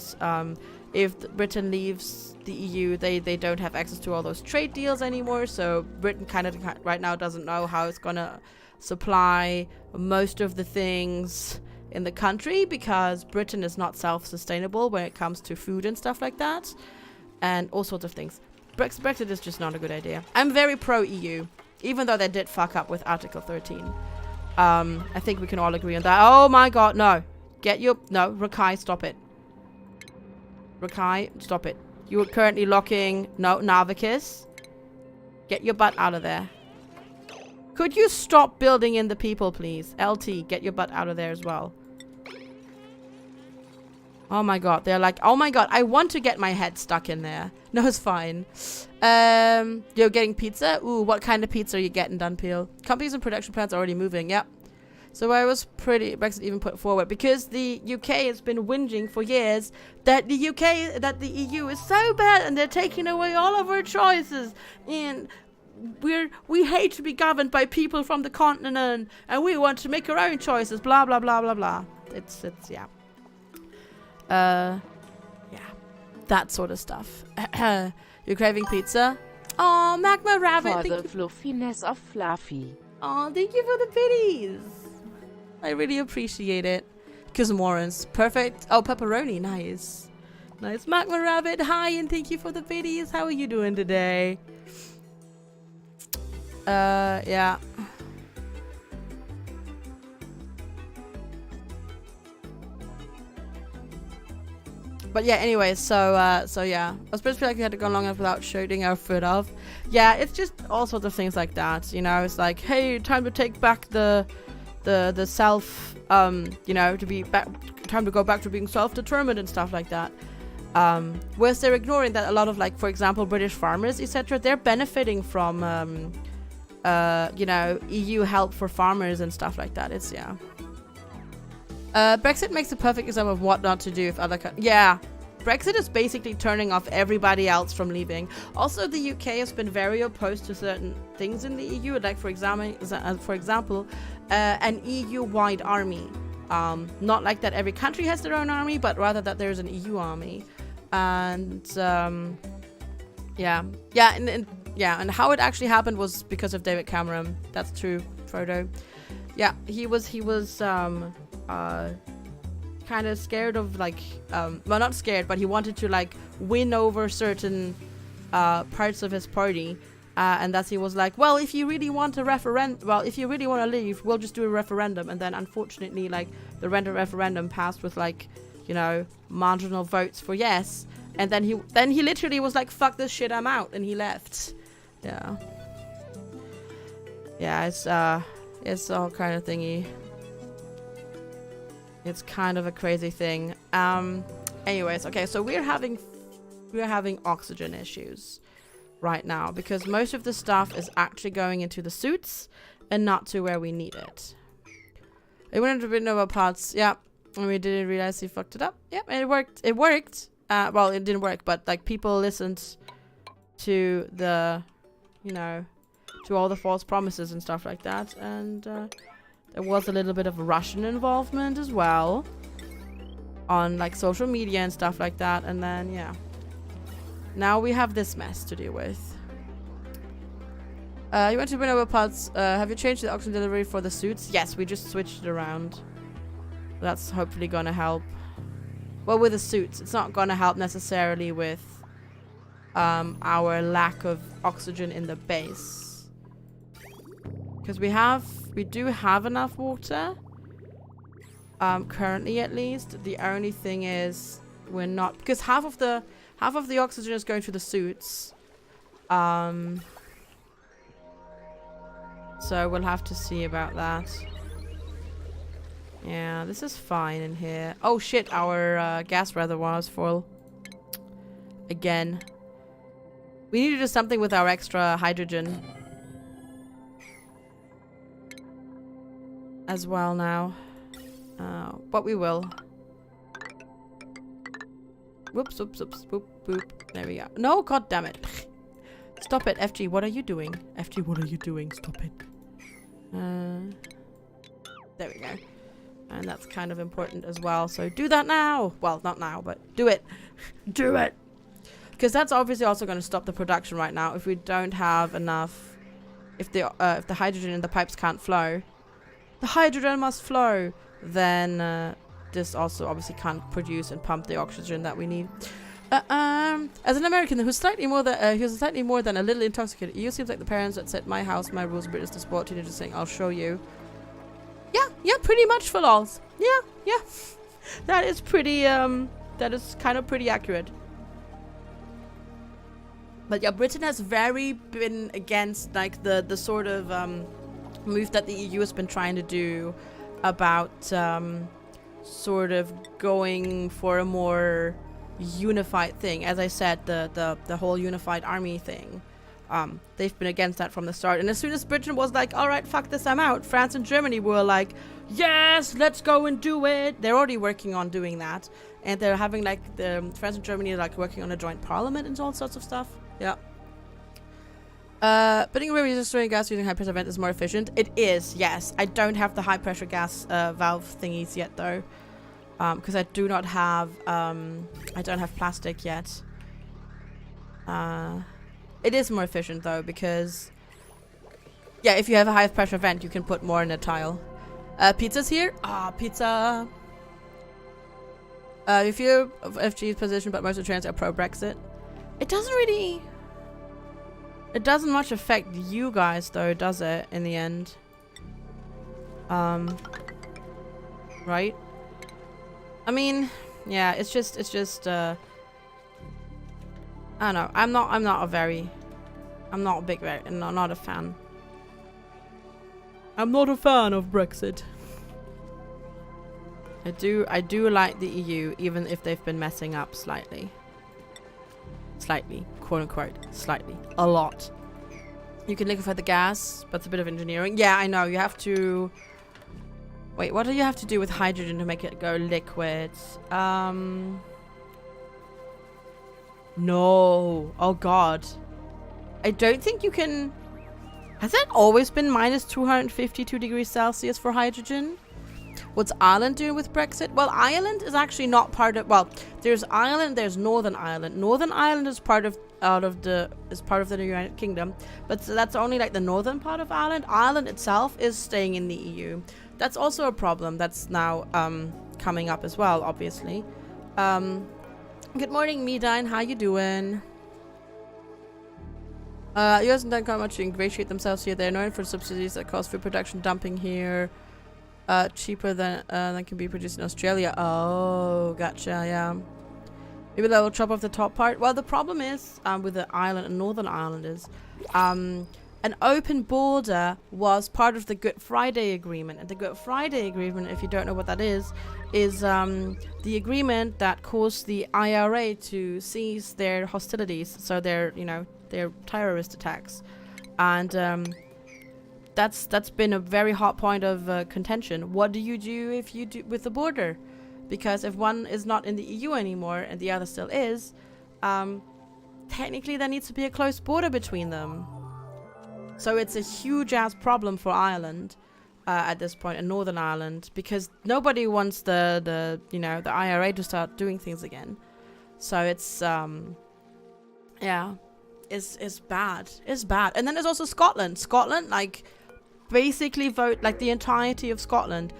if Britain leaves the EU, they don't have access to all those trade deals anymore. So Britain kind of right now doesn't know how it's gonna supply most of the things in the country, because Britain is not self-sustainable when it comes to food and stuff like that, and all sorts of things. Brexit is just not a good idea. I'm very pro-EU, even though they did fuck up with Article 13. I think we can all agree on that. Oh my god, no. No, Rakai, stop it. Rakai, stop it. You are currently locking... No, Navicus. Get your butt out of there. Could you stop building in the people, please? LT, get your butt out of there as well. Oh my god, they're like, oh my god, I want to get my head stuck in there. No, it's fine. You're getting pizza? Ooh, what kind of pizza are you getting, Dunpeel? Companies and production plants are already moving, yep. So I was pretty, Brexit even put forward, because the UK has been whinging for years that the EU is so bad and they're taking away all of our choices. And we hate to be governed by people from the continent and we want to make our own choices, blah, blah, blah, blah, blah. It's, yeah. Yeah, that sort of stuff. You're craving pizza? Oh, Magma Rabbit. For the fluffiness of Fluffy. Oh, thank you for the biddies. I really appreciate it. Kismorans, perfect. Oh, pepperoni, nice. Nice. Magma Rabbit, hi, and thank you for the biddies. How are you doing today? Yeah. But yeah, anyway, so yeah. I was supposed to feel like we had to go long enough without shooting our foot off. Yeah, it's just all sorts of things like that, you know. It's like, hey, time to take back the self, you know, to be back, time to go back to being self-determined and stuff like that. Whereas they're ignoring that a lot of, like, for example, British farmers, etc., they're benefiting from, you know, EU help for farmers and stuff like that. It's, yeah. Brexit makes a perfect example of what not to do if other yeah, Brexit is basically turning off everybody else from leaving. Also, the UK has been very opposed to certain things in the EU, like for example, an EU-wide army. Not like that every country has their own army, but rather that there's an EU army. And yeah, and how it actually happened was because of David Cameron. That's true, Frodo. Yeah, he was kind of scared of, like, well, not scared, but he wanted to, like, win over certain parts of his party, and thus he was like, well, if you really want a if you really want to leave, we'll just do a referendum. And then unfortunately, like, the referendum passed with, like, you know, marginal votes for yes, and then he literally was like, fuck this shit, I'm out, and he left. Yeah, it's all kind of thingy. It's kind of a crazy thing. Anyways, okay, so we're having oxygen issues right now because most of the stuff is actually going into the suits and not to where we need it. It went into Renova parts, yeah, and we didn't realize he fucked it up. Yep, and it worked. It worked. Well, it didn't work, but, like, people listened to the, you know, to all the false promises and stuff like that, and there was a little bit of Russian involvement as well on, like, social media and stuff like that. And then, yeah. Now we have this mess to deal with. You went to win over parts. Have you changed the oxygen delivery for the suits? Yes, we just switched it around. That's hopefully gonna help. Well, with the suits. It's not gonna help necessarily with our lack of oxygen in the base. Because we do have enough water. Currently, at least. The only thing is we're not, because half of the oxygen is going to the suits. So we'll have to see about that. Yeah, this is fine in here. Oh shit, our gas reservoir is full. Again. We need to do something with our extra hydrogen as well now. But we will. Whoops, whoops, whoops, whoop, whoop. There we go. No, god damn it. Stop it, FG, what are you doing? FG, what are you doing? Stop it. There we go. And that's kind of important as well. So do that now. Well, not now, but do it. Do it. Because that's obviously also going to stop the production right now if we don't have enough. If the hydrogen in the pipes can't flow. The hydrogen must flow. Then this also obviously can't produce and pump the oxygen that we need. As an American who's slightly more than a little intoxicated, you seems like the parents that said my house, my rules, British to sport teenagers saying I'll show you. Yeah, pretty much for lols. Yeah. That is pretty that is kind of pretty accurate. But yeah, Britain has very been against, like, the sort of move that the EU has been trying to do about sort of going for a more unified thing. As I said, the whole unified army thing. They've been against that from the start. And as soon as Britain was like, all right, fuck this, I'm out, France and Germany were like, yes, let's go and do it. They're already working on doing that. And they're having like, France and Germany are like working on a joint parliament and all sorts of stuff. Yeah. Putting away resisting gas using high pressure vent is more efficient. It is, yes. I don't have the high pressure gas valve thingies yet though. Because I do not have, I don't have plastic yet. It is more efficient though, because yeah, if you have a high pressure vent, you can put more in a tile. Pizza's here. Pizza. You feel of FG's position, but most of the trans are pro-Brexit. It doesn't much affect you guys though, does it, in the end? Right? I mean, yeah, it's just I don't know. I'm not a fan. I'm not a fan of Brexit. I do like the EU, even if they've been messing up slightly. Slightly, quote unquote, slightly. A lot. You can liquefy the gas, but it's a bit of engineering. Yeah, I know. You have to... Wait, what do you have to do with hydrogen to make it go liquid? No. Oh god. I don't think you can... Has it always been minus 252 degrees Celsius for hydrogen? What's Ireland doing with Brexit? Well, Ireland is actually not part of... Well, there's Ireland, there's Northern Ireland. Northern Ireland is part of the United Kingdom, but that's only like the northern part of Ireland. Ireland itself is staying in the EU. That's also a problem that's now coming up as well, obviously. Good morning, Medine. How you doing? US and done quite much to ingratiate themselves here. They're known for subsidies that cost food production dumping here. Cheaper than can be produced in Australia. Oh, gotcha, yeah. Maybe they will chop off the top part. Well, the problem is with the island and Northern Ireland is an open border was part of the Good Friday Agreement. And the Good Friday Agreement, if you don't know what that is the agreement that caused the IRA to cease their hostilities, so their terrorist attacks. And that's been a very hot point of contention. What do you do if you do with the border? Because if one is not in the EU anymore and the other still is, technically there needs to be a close border between them. So it's a huge ass problem for Ireland at this point, in Northern Ireland, because nobody wants the IRA to start doing things again. So it's yeah, it's bad. It's bad. And then there's also Scotland. Scotland, like, basically the entirety of Scotland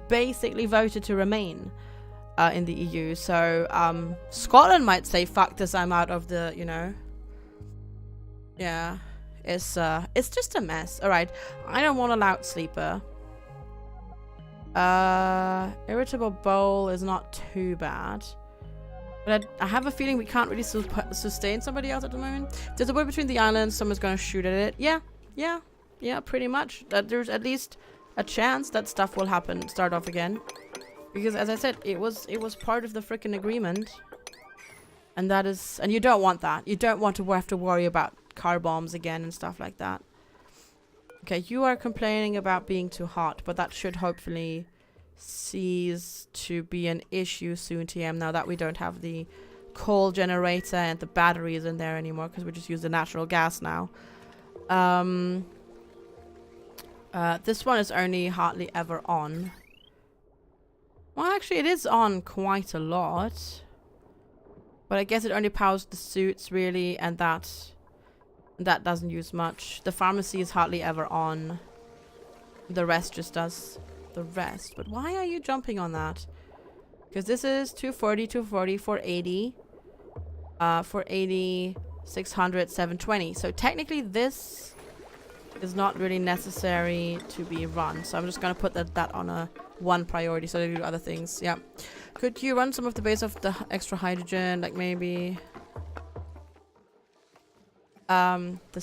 basically voted to remain in the EU. So Scotland might say, fuck this, I'm out of the, yeah, it's just a mess. All right, I don't want a loud sleeper. Irritable bowl is not too bad, but I have a feeling we can't really sustain somebody else at the moment. There's a war between the islands, someone's gonna shoot at it. Yeah, pretty much. There's at least a chance that stuff will start off again. Because as I said, it was part of the frickin' agreement. And and you don't want that. You don't want to have to worry about car bombs again and stuff like that. Okay, you are complaining about being too hot, but that should hopefully cease to be an issue soon, TM, now that we don't have the coal generator and the batteries in there anymore, because we just use the natural gas now. This one is only hardly ever on. Well, actually, it is on quite a lot. But I guess it only powers the suits, really, and that doesn't use much. The pharmacy is hardly ever on. The rest just does the rest. But why are you jumping on that? Because this is 240, 240, 480. 480, 600, 720. So technically this is not really necessary to be run. So I'm just going to put that on a 1 priority so they do other things. Yeah. Could you run some of the base of the extra hydrogen? Like maybe... the